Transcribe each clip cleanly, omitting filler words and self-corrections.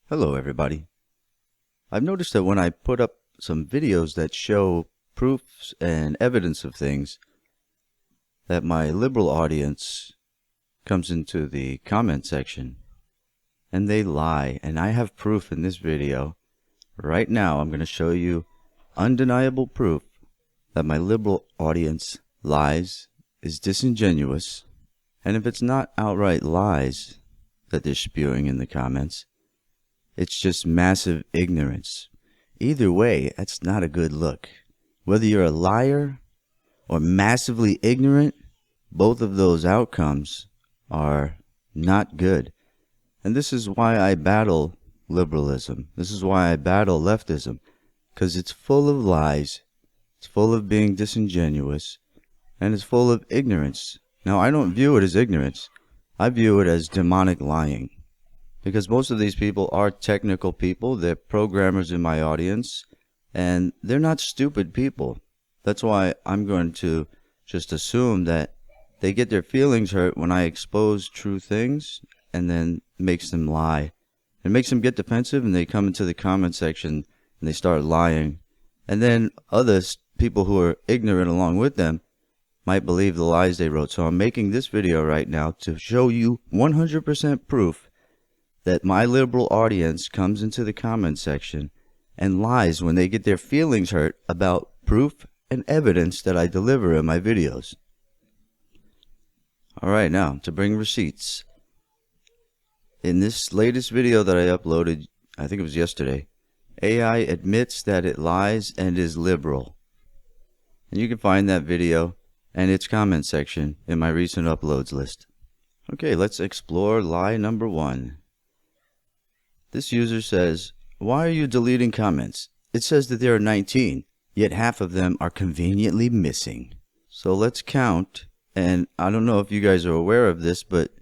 Hello everybody. I've noticed that when I put up some videos that show proofs and evidence of things, that my liberal audience comes into the comment section and they lie. And I have proof in this video. Right now I'm going to show you undeniable proof that my liberal audience lies, is disingenuous, and if it's not outright lies that they're spewing in the comments, it's just massive ignorance. Either way, that's not a good look. Whether you're a liar or massively ignorant, both of those outcomes are not good. And this is why I battle liberalism. This is why I battle leftism. Because it's full of lies, it's full of being disingenuous, and it's full of ignorance. Now, I don't view it as ignorance. I view it as demonic lying. Because most of these people are technical people. They're programmers in my audience, and they're not stupid people. That's why I'm going to just assume that they get their feelings hurt when I expose true things, and then makes them lie. It makes them get defensive, and they come into the comment section and they start lying. And then others, people who are ignorant along with them, might believe the lies they wrote. So I'm making this video right now to show you 100% proof that my liberal audience comes into the comment section and lies when they get their feelings hurt about proof and evidence that I deliver in my videos. Alright, now to bring receipts. In this latest video that I uploaded, I think it was yesterday, AI admits that it lies and is liberal. And you can find that video and its comment section in my recent uploads list. Okay, let's explore lie number 1. This user says, "Why are you deleting comments? It says that there are 19, yet half of them are conveniently missing." So let's count, and I don't know if you guys are aware of this, but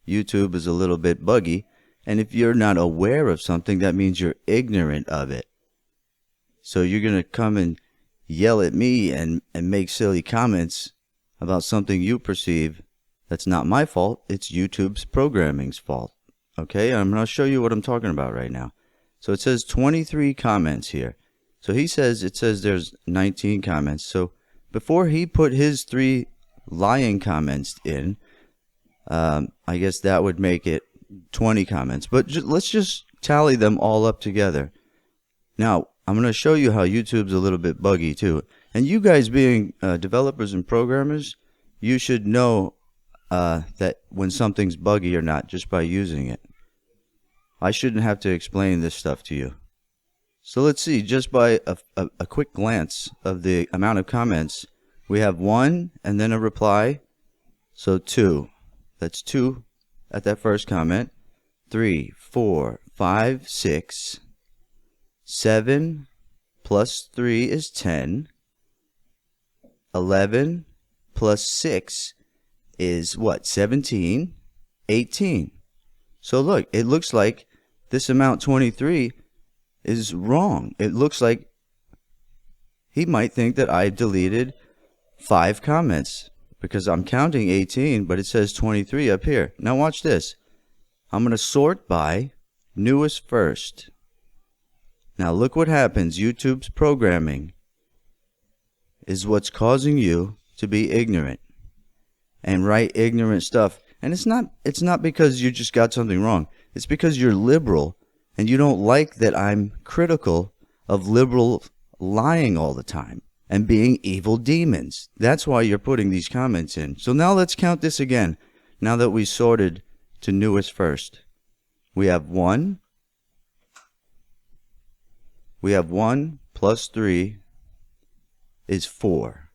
YouTube is a little bit buggy, and if you're not aware of something, that means you're ignorant of it. So you're going to come and yell at me and make silly comments about something you perceive that's not my fault, it's YouTube's programming's fault. Okay, I'm going to show you what I'm talking about right now. So it says 23 comments here. So he says, it says there's 19 comments. So before he put his 3 lying comments in, I guess that would make it 20 comments. But let's just tally them all up together. Now, I'm going to show you how YouTube's a little bit buggy too. And you guys being developers and programmers, you should know that when something's buggy or not just by using it. I shouldn't have to explain this stuff to you. So let's see, just by a quick glance of the amount of comments, we have 1 and then a reply, so 2. That's 2 at that first comment. 3, 4, 5, 6, 7 plus 3 is 10. 11 plus 6 is what? 17, 18. So look, it looks like this amount 23 is wrong. It looks like he might think that I deleted 5 comments because I'm counting 18, but it says 23 up here. Now watch this. I'm going to sort by newest first. Now look what happens. YouTube's programming is what's causing you to be ignorant and write ignorant stuff. And it's not because you just got something wrong. It's because you're liberal and you don't like that I'm critical of liberal lying all the time and being evil demons. That's why you're putting these comments in. So now let's count this again. Now that we sorted to newest first. We have 1. We have 1 plus 3 is 4.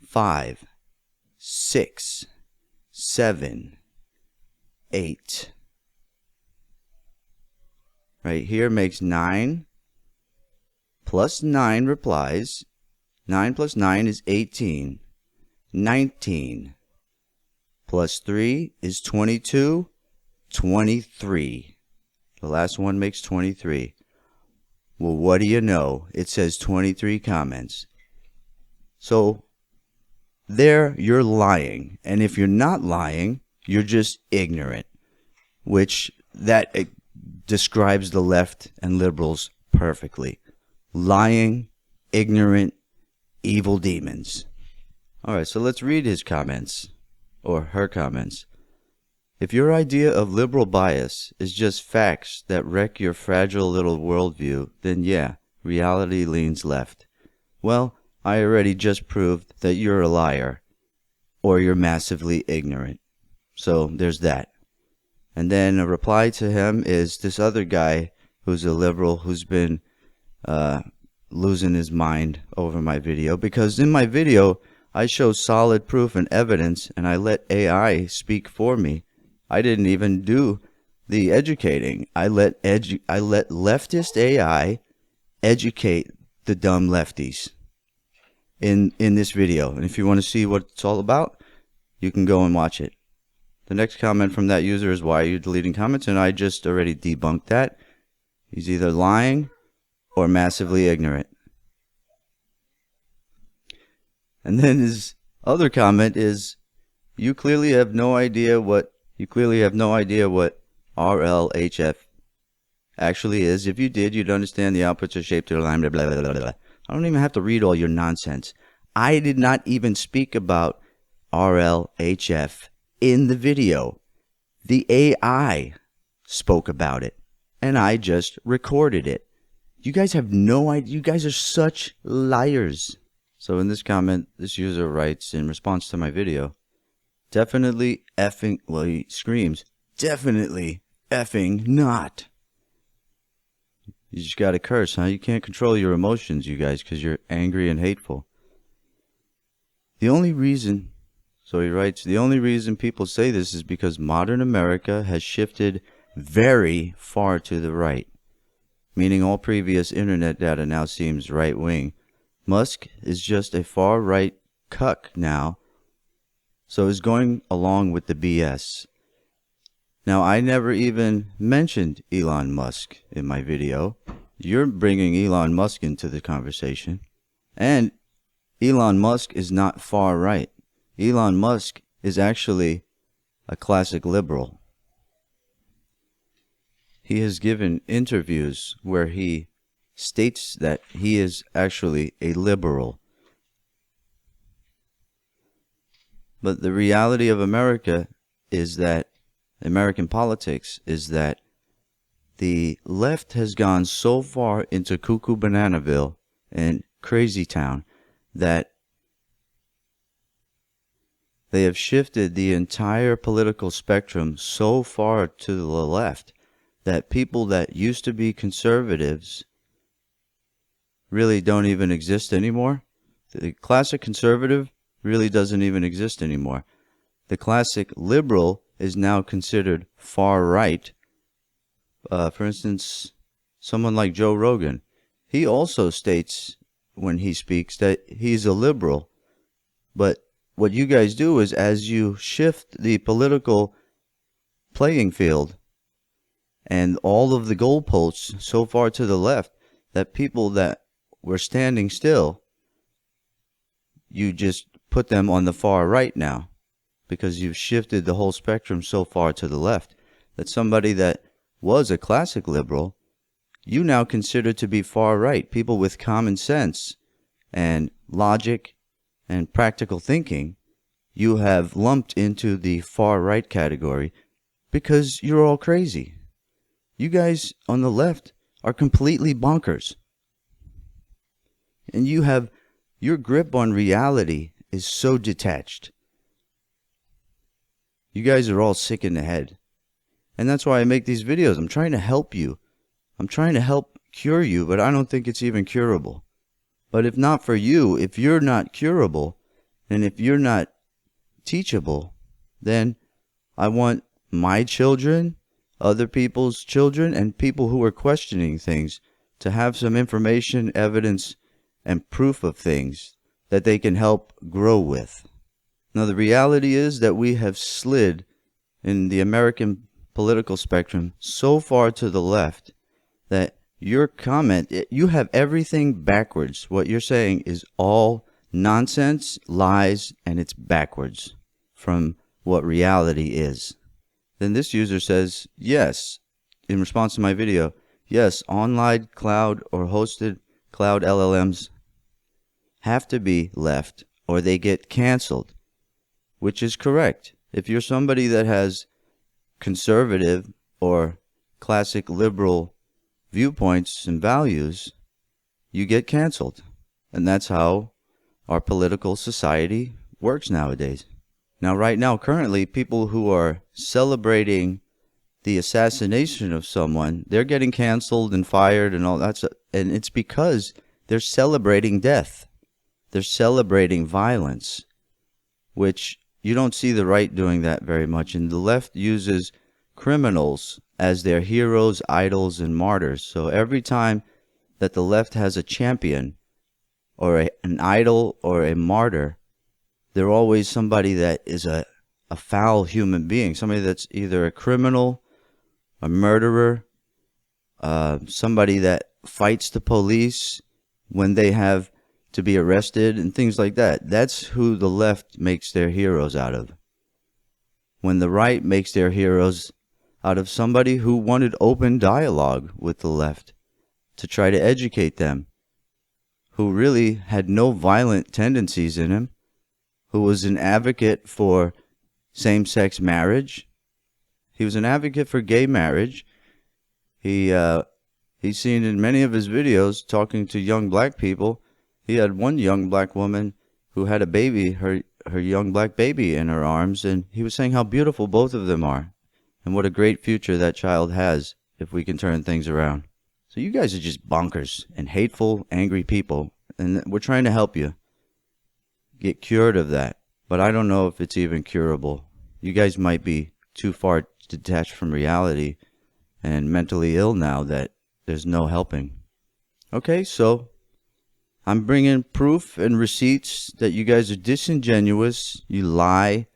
5, 6, 7, 8. Right here makes 9 plus 9 replies. 9 plus 9 is 18. 19 plus 3 is 22. 23. The last one makes 23. Well, what do you know? It says 23 comments. So there you're lying. And if you're not lying, you're just ignorant, which that describes the left and liberals perfectly. Lying, ignorant, evil demons. All right, so let's read his comments, or her comments. If your idea of liberal bias is just facts that wreck your fragile little worldview, then yeah, reality leans left. Well, I already just proved that you're a liar, or you're massively ignorant. So there's that. And then a reply to him is this other guy who's a liberal who's been losing his mind over my video, because in my video I show solid proof and evidence, and I let AI speak for me. I didn't even do the educating. I let leftist AI educate the dumb lefties in this video. And if you want to see what it's all about, you can go and watch it. The next comment from that user is, why are you deleting comments? And I just already debunked that. He's either lying or massively ignorant. And then his other comment is, you clearly have no idea what RLHF actually is. If you did, you'd understand the outputs are shaped to a line, blah, blah, blah, blah, blah. I don't even have to read all your nonsense. I did not even speak about RLHF in the video. The AI spoke about it, and I just recorded it. You guys have no idea. You guys are such liars. So in this comment, this user writes in response to my video, definitely effing, well, he screams, definitely effing not. You just gotta curse, huh? You can't control your emotions, you guys, because you're angry and hateful. The only reason, so he writes, the only reason people say this is because modern America has shifted very far to the right, meaning all previous internet data now seems right-wing. Musk is just a far-right cuck now, so is going along with the BS. Now, I never even mentioned Elon Musk in my video. You're bringing Elon Musk into the conversation. And Elon Musk is not far right. Elon Musk is actually a classic liberal. He has given interviews where he states that he is actually a liberal. But the reality of America is that, American politics is that the left has gone so far into cuckoo bananaville and crazy town that they have shifted the entire political spectrum so far to the left that people that used to be conservatives really don't even exist anymore. The classic conservative really doesn't even exist anymore. The classic liberal is now considered far right. For instance, someone like Joe Rogan, he also states when he speaks that he's a liberal. But what you guys do is, as you shift the political playing field and all of the goalposts so far to the left that people that were standing still, you just put them on the far right now, because you've shifted the whole spectrum so far to the left that somebody that was a classic liberal, you now consider to be far right. People with common sense and logic and practical thinking, you have lumped into the far right category because you're all crazy. You guys on the left are completely bonkers. And you have, your grip on reality is so detached. You guys are all sick in the head. And that's why I make these videos. I'm trying to help you. I'm trying to help cure you, but I don't think it's even curable. But if not for you, if you're not curable, and if you're not teachable, then I want my children, other people's children, and people who are questioning things to have some information, evidence, and proof of things that they can help grow with. Now, the reality is that we have slid in the American political spectrum so far to the left that your comment, you have everything backwards. What you're saying is all nonsense, lies, and it's backwards from what reality is. Then this user says, yes, in response to my video, yes, online cloud or hosted cloud LLMs have to be left or they get canceled, which is correct. If you're somebody that has conservative or classic liberal viewpoints and values, you get canceled. And that's how our political society works nowadays. Now, right now, currently, people who are celebrating the assassination of someone, they're getting canceled and fired and all that. And it's because they're celebrating death. They're celebrating violence, which you don't see the right doing that very much. And the left uses criminals as their heroes, idols, and martyrs. So every time that the left has a champion or an idol or a martyr, they're always somebody that is a foul human being, somebody that's either a criminal, a murderer, somebody that fights the police when they have to be arrested and things like that. That's who the left makes their heroes out of. When the right makes their heroes out of somebody who wanted open dialogue with the left to try to educate them, who really had no violent tendencies in him, who was an advocate for same-sex marriage. He was an advocate for gay marriage. He's seen in many of his videos talking to young black people. He had one young black woman who had a baby, her young black baby in her arms, and he was saying how beautiful both of them are and what a great future that child has if we can turn things around. So you guys are just bonkers and hateful, angry people, and we're trying to help you get cured of that. But I don't know if it's even curable. You guys might be too far detached from reality and mentally ill now that there's no helping. Okay, so I'm bringing proof and receipts that you guys are disingenuous, you lie,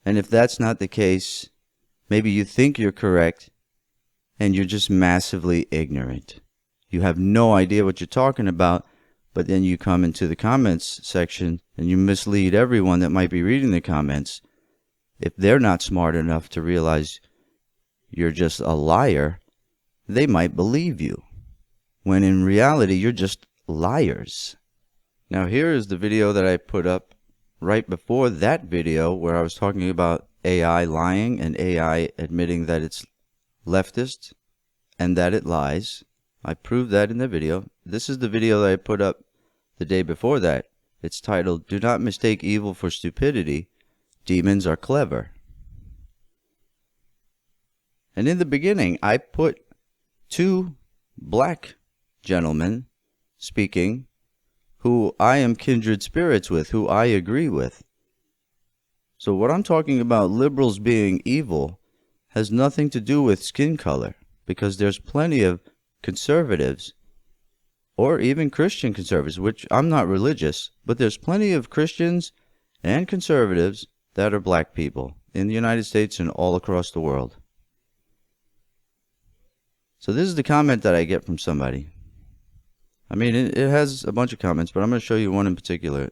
and if that's not the case, maybe you think you're correct and you're just massively ignorant. You have no idea what you're talking about, but then you come into the comments section and you mislead everyone that might be reading the comments. If they're not smart enough to realize you're just a liar, they might believe you, when in reality you're just liars. Now here is the video that I put up right before that video where I was talking about AI lying and AI admitting that it's leftist and that it lies. I proved that in the video. This is the video that I put up the day before that. It's titled, "Do Not Mistake Evil for Stupidity. Demons Are Clever." And in the beginning, I put two black gentlemen speaking who I am kindred spirits with, who I agree with. So what I'm talking about, liberals being evil, has nothing to do with skin color, because there's plenty of conservatives, or even Christian conservatives, which I'm not religious, but there's plenty of Christians and conservatives that are black people in the United States and all across the world. So this is the comment that I get from somebody. I mean, it has a bunch of comments, but I'm going to show you one in particular.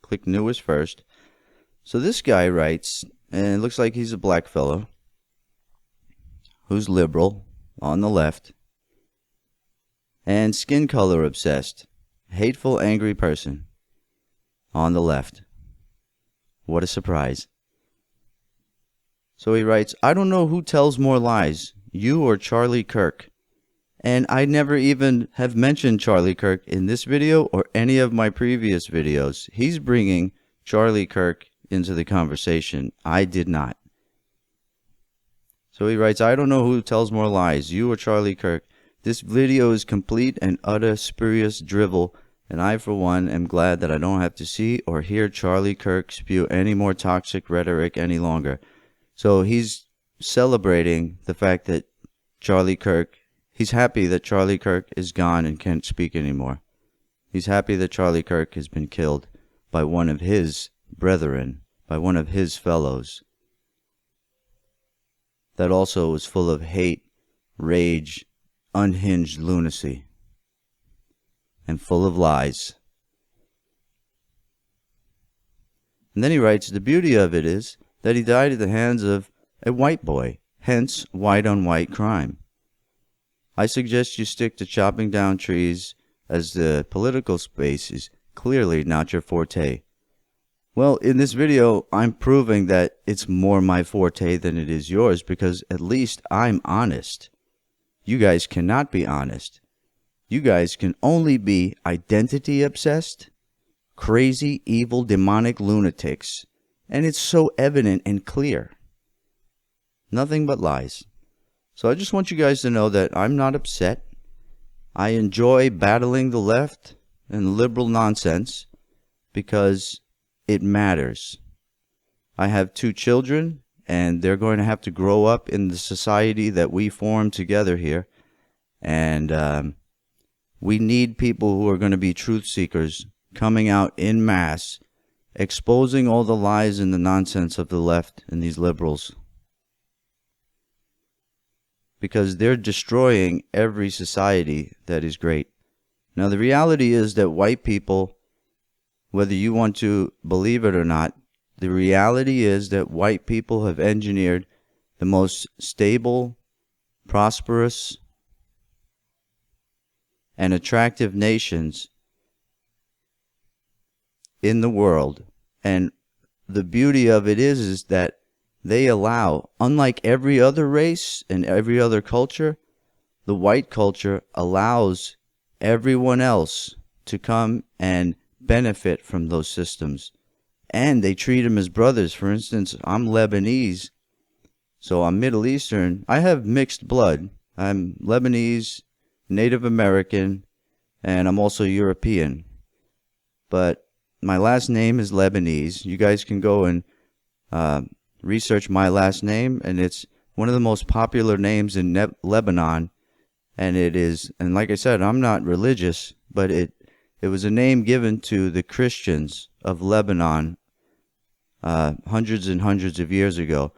Click newest first. So this guy writes, and it looks like he's a black fellow who's liberal on the left and skin color obsessed, hateful, angry person on the left. What a surprise. So he writes, "I don't know who tells more lies, you or Charlie Kirk." And I never even have mentioned Charlie Kirk in this video or any of my previous videos. He's bringing Charlie Kirk into the conversation. I did not. So he writes, "I don't know who tells more lies, you or Charlie Kirk. This video is complete and utter spurious drivel, and I, for one, am glad that I don't have to see or hear Charlie Kirk spew any more toxic rhetoric any longer." So he's celebrating the fact that Charlie Kirk, he's happy that Charlie Kirk is gone and can't speak anymore. He's happy that Charlie Kirk has been killed by one of his brethren, by one of his fellows, that also was full of hate, rage, unhinged lunacy, and full of lies. And then he writes, "The beauty of it is that he died at the hands of a white boy, hence white-on-white crime. I suggest you stick to chopping down trees, as the political space is clearly not your forte. Well, in this video, I'm proving that it's more my forte than it is yours, because at least I'm honest. You guys cannot be honest. You guys can only be identity obsessed, crazy, evil, demonic lunatics. And it's so evident and clear. Nothing but lies. So I just want you guys to know that I'm not upset. I enjoy battling the left and liberal nonsense because it matters. I have 2 children, and they're going to have to grow up in the society that we form together here. And we need people who are going to be truth seekers coming out in mass, exposing all the lies and the nonsense of the left and these liberals. Because they're destroying every society that is great. Now, the reality is that white people, whether you want to believe it or not, the reality is that white people have engineered the most stable, prosperous, and attractive nations in the world. And the beauty of it is that they allow, unlike every other race and every other culture, the white culture allows everyone else to come and benefit from those systems. And they treat them as brothers. For instance, I'm Lebanese, so I'm Middle Eastern. I have mixed blood. I'm Lebanese, Native American, and I'm also European. But my last name is Lebanese. You guys can go and research my last name, and it's one of the most popular names in Lebanon. And it is, and like I said, I'm not religious, but it was a name given to the Christians of Lebanon hundreds and hundreds of years ago.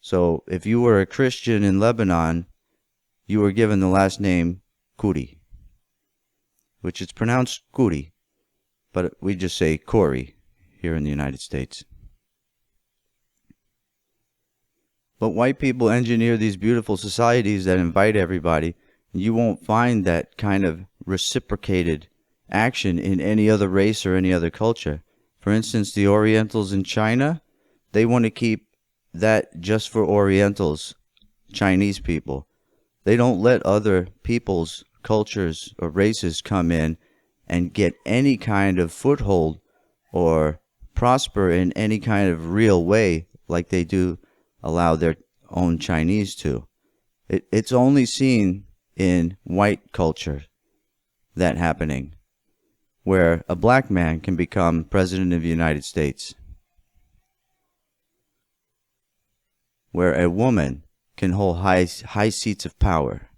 So if you were a Christian in Lebanon, you were given the last name Kuri, which is pronounced Kuri, but we just say Corey here in the United States. But white people engineer these beautiful societies that invite everybody. You won't find that kind of reciprocated action in any other race or any other culture. For instance, the Orientals in China, they want to keep that just for Orientals, Chinese people. They don't let other peoples, cultures, or races come in and get any kind of foothold or prosper in any kind of real way like they do allow their own Chinese to. It's only seen in white culture, that happening, where a black man can become president of the United States, where a woman can hold high seats of power,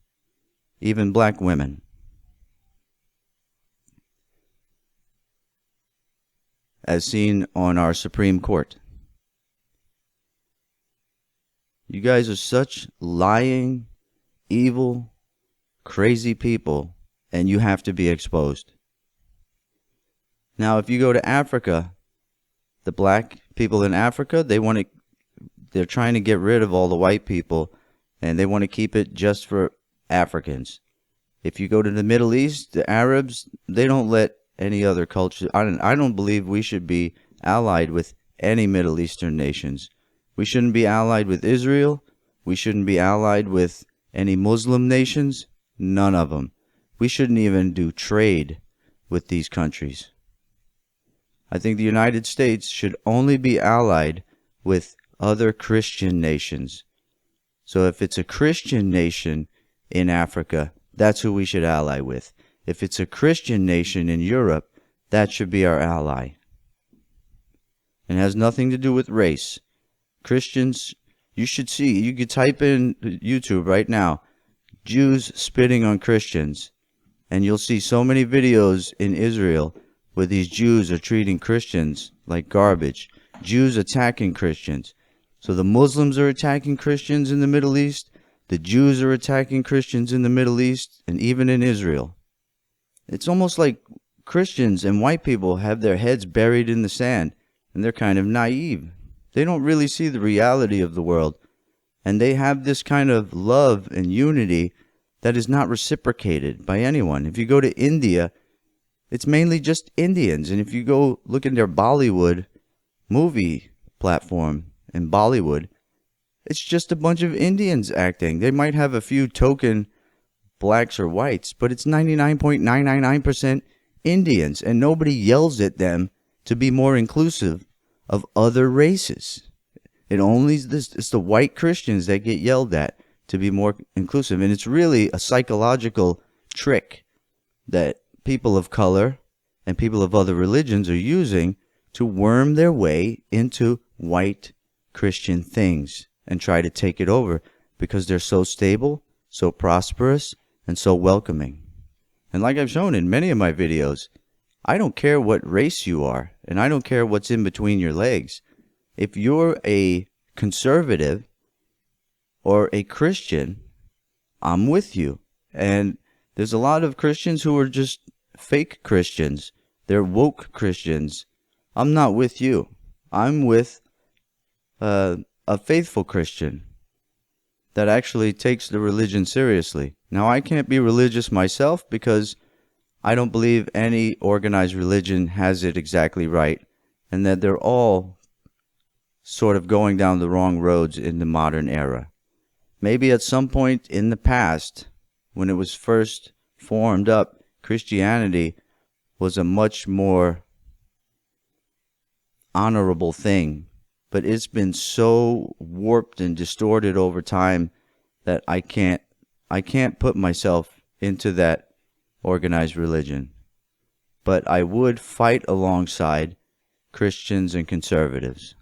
even black women. As seen on our Supreme Court. You guys are such lying, evil, crazy people, and you have to be exposed. Now, if you go to Africa, the black people in Africa, they're trying to get rid of all the white people, and they want to keep it just for Africans. If you go to the Middle East, the Arabs, they don't let any other culture. I don't believe we should be allied with any Middle Eastern nations. We shouldn't be allied with Israel. We shouldn't be allied with any Muslim nations. None of them. We shouldn't even do trade with these countries. I think the United States should only be allied with other Christian nations. So if it's a Christian nation in Africa, that's who we should ally with. If it's a Christian nation in Europe, that should be our ally. It has nothing to do with race. Christians, you should see, you could type in YouTube right now, Jews spitting on Christians, and you'll see so many videos in Israel where these Jews are treating Christians like garbage. Jews attacking Christians. So the Muslims are attacking Christians in the Middle East. The Jews are attacking Christians in the Middle East and even in Israel. It's almost like Christians and white people have their heads buried in the sand, and they're kind of naive. They don't really see the reality of the world. And they have this kind of love and unity that is not reciprocated by anyone. If you go to India, it's mainly just Indians. And if you go look in their Bollywood movie platform in Bollywood, it's just a bunch of Indians acting. They might have a few token blacks or whites, but it's 99.999% Indians. And nobody yells at them to be more inclusive of other races. It's the white Christians that get yelled at to be more inclusive. And it's really a psychological trick that people of color and people of other religions are using to worm their way into white Christian things and try to take it over because they're so stable, so prosperous, and so welcoming. And like I've shown in many of my videos, I don't care what race you are, and I don't care what's in between your legs. If you're a conservative or a Christian, I'm with you. And there's a lot of Christians who are just fake Christians. They're woke Christians. I'm not with you. I'm with a faithful Christian that actually takes the religion seriously. Now, I can't be religious myself because I don't believe any organized religion has it exactly right, and that they're all sort of going down the wrong roads in the modern era. Maybe at some point in the past, when it was first formed up, Christianity was a much more honorable thing, but it's been so warped and distorted over time that I can't put myself into that organized religion. But I would fight alongside Christians and conservatives,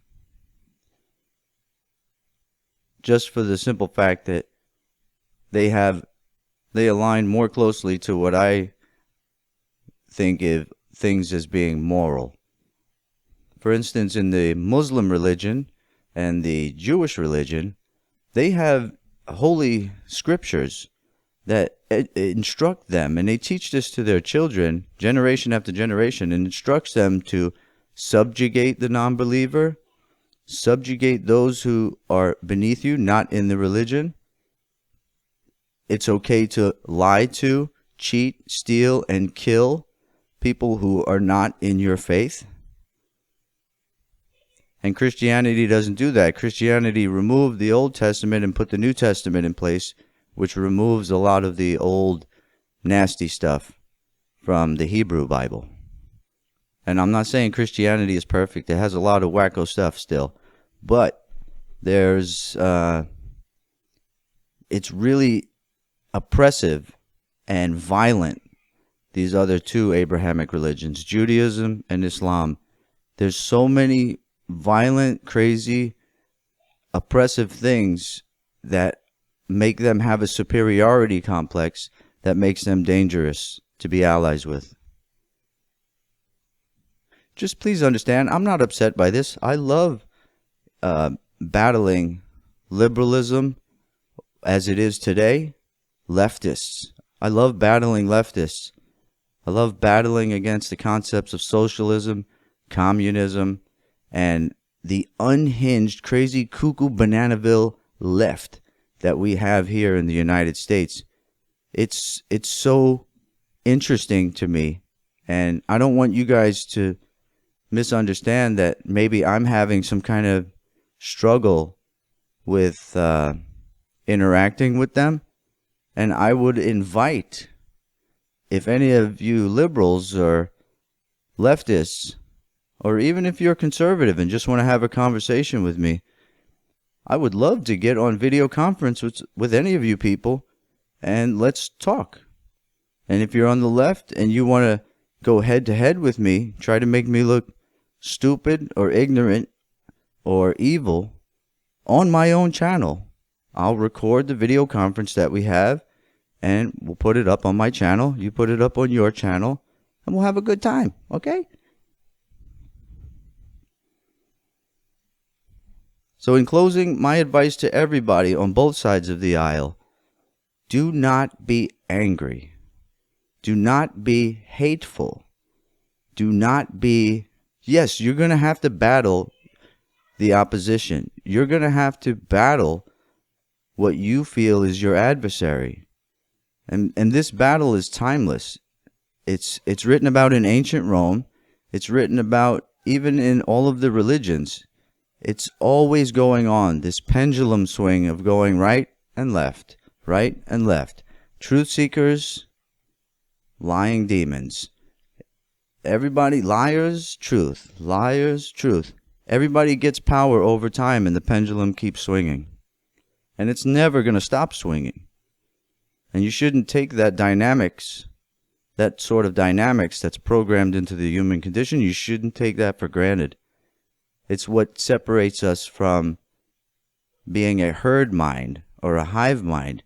just for the simple fact that they align more closely to what I think of things as being moral. For instance, in the Muslim religion and the Jewish religion, they have holy scriptures that instruct them, and they teach this to their children generation after generation, and instructs them to subjugate the non-believer, subjugate those who are beneath you, not in the religion. It's okay to lie to, cheat, steal, and kill people who are not in your faith. And Christianity doesn't do that. Christianity removed the Old Testament and put the New Testament in place, which removes a lot of the old nasty stuff from the Hebrew Bible. And I'm not saying Christianity is perfect. It has a lot of wacko stuff still. But it's really oppressive and violent, these other two Abrahamic religions, Judaism and Islam. There's so many violent, crazy, oppressive things that make them have a superiority complex that makes them dangerous to be allies with. Just please understand, I'm not upset by this. I love battling liberalism as it is today, leftists. I love battling leftists. I love battling against the concepts of socialism, communism, and the unhinged, crazy, cuckoo, bananaville left that we have here in the United States. It's so interesting to me, and I don't want you guys to misunderstand that maybe I'm having some kind of struggle with interacting with them. And I would invite, if any of you liberals or leftists, or even if you're conservative and just want to have a conversation with me, I would love to get on video conference with any of you people and let's talk. And if you're on the left and you want to go head to head with me, try to make me look stupid or ignorant or evil on my own channel, I'll record the video conference that we have and we'll put it up on my channel. You put it up on your channel and we'll have a good time. Okay? So in closing, my advice to everybody on both sides of the aisle: do not be angry. Do not be hateful. Do not be... Yes, you're going to have to battle the opposition. You're going to have to battle what you feel is your adversary. And this battle is timeless. It's written about in ancient Rome. It's written about even in all of the religions. It's always going on, this pendulum swing of going right and left, right and left. Truth seekers, lying demons. Everybody, liars, truth. Liars, truth. Everybody gets power over time, and the pendulum keeps swinging. And it's never going to stop swinging. And you shouldn't take that dynamics, that sort of dynamics that's programmed into the human condition, you shouldn't take that for granted. It's what separates us from being a herd mind or a hive mind.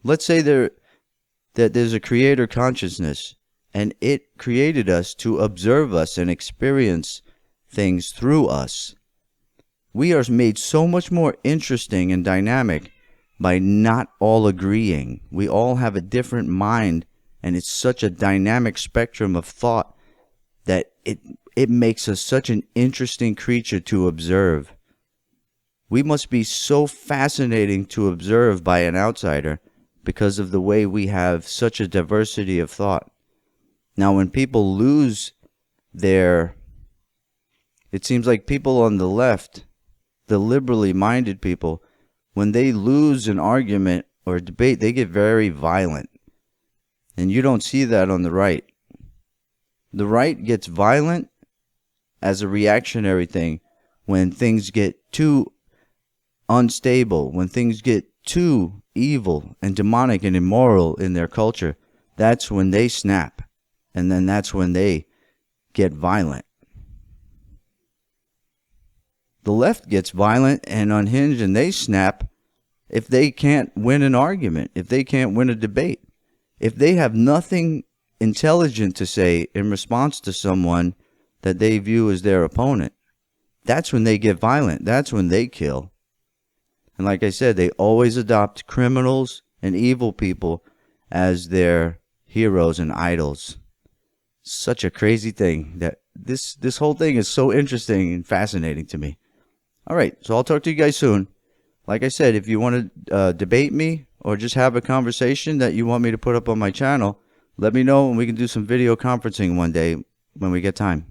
Let's say that there's a creator consciousness, and it created us to observe us and experience things through us. We are made so much more interesting and dynamic by not all agreeing. We all have a different mind, and it's such a dynamic spectrum of thought that it makes us such an interesting creature to observe. We must be so fascinating to observe by an outsider because of the way we have such a diversity of thought. Now, when people lose it seems like people on the left, the liberally minded people, when they lose an argument or a debate, they get very violent. And you don't see that on the right. The right gets violent as a reactionary thing when things get too unstable, when things get too evil and demonic and immoral in their culture. That's when they snap. And then that's when they get violent. The left gets violent and unhinged, and they snap if they can't win an argument, if they can't win a debate, if they have nothing intelligent to say in response to someone that they view as their opponent. That's when they get violent. That's when they kill. And like I said, they always adopt criminals and evil people as their heroes and idols. Such a crazy thing that this whole thing is so interesting and fascinating to me. All right, so I'll talk to you guys soon. Like I said, if you want to debate me or just have a conversation that you want me to put up on my channel, let me know and we can do some video conferencing one day when we get time.